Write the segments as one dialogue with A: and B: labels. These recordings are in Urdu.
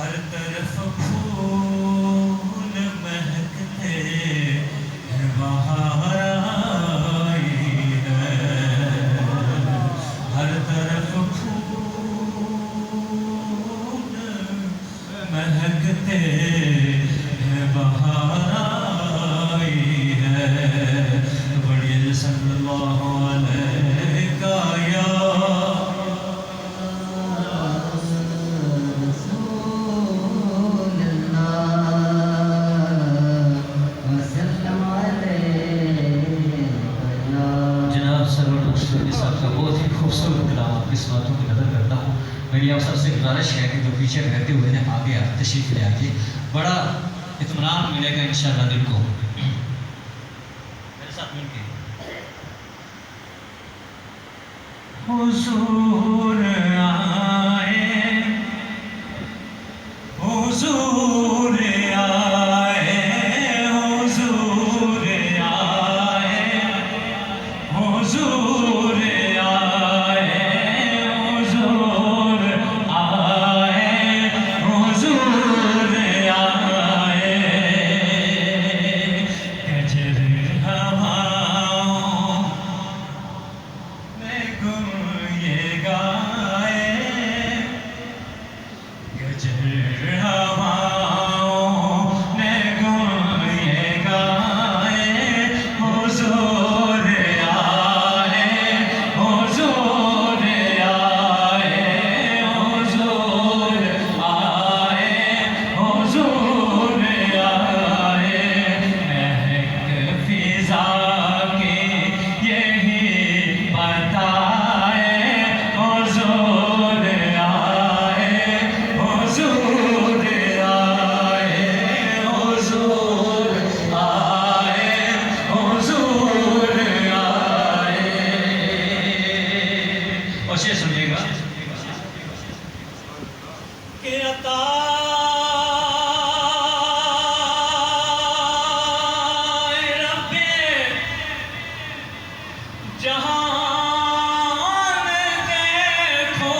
A: ہر طرف پھول مہکتے ہیں، بہار آئی ہے، ہر طرف پھول مہکتے ہیں، بہار آئی ہے، بڑی صلی اللہ علیہ کا یا خوبصورت کلام آپ کی سماعتوں کی نظر کرتا ہوں. میری آپ سب سے گزارش ہے کہ جو پیچھے بیٹھے ہوئے ہیں آگے آپ تشریف لے آئیے، بڑا اطمینان ملے گا انشاءاللہ دل کو. میرے ساتھ مل کے حضور آئے، حضور آئے، حضور آئے، حضور سنیے گا کہ عطا رب جہان دیکھو،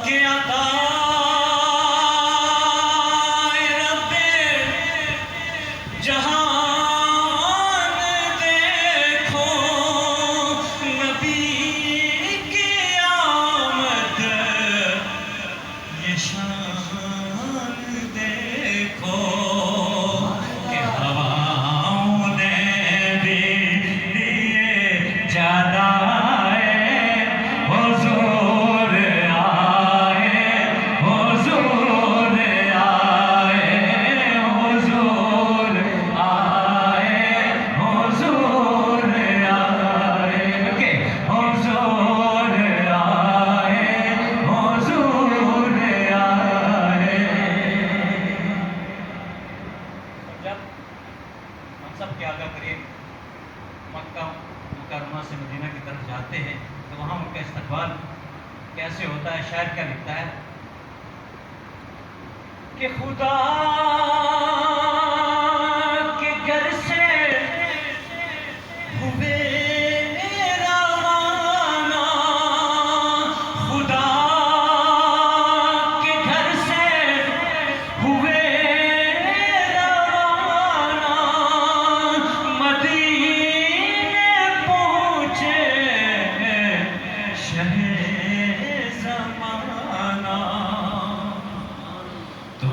A: کہ عطا رب جہان مکہ مکرمہ سے مدینہ کی طرف جاتے ہیں تو وہاں ان کا استقبال کیسے ہوتا ہے؟ شاعر کیا لکھتا ہے کہ خدا کے گھر سے ہوئے روانہ، خدا کے گھر سے ہوئے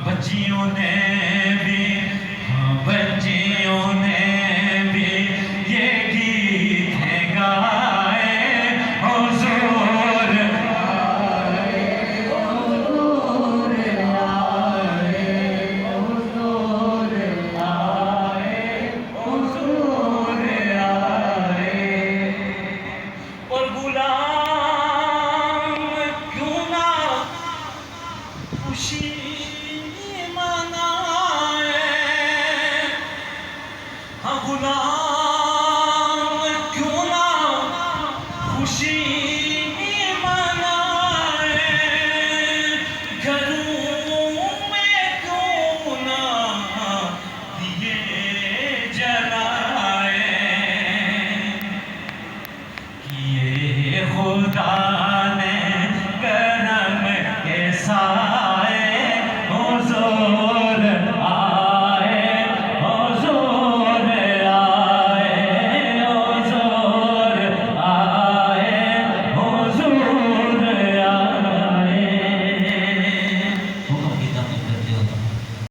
A: بچیوں نے بھی، ہاں بچیوں نے بھی یہ گیت ہے گائے، حضور آئے، حضور آئے، حضور آئے، حضور آئے. اور غلام کیوں نہ خوشی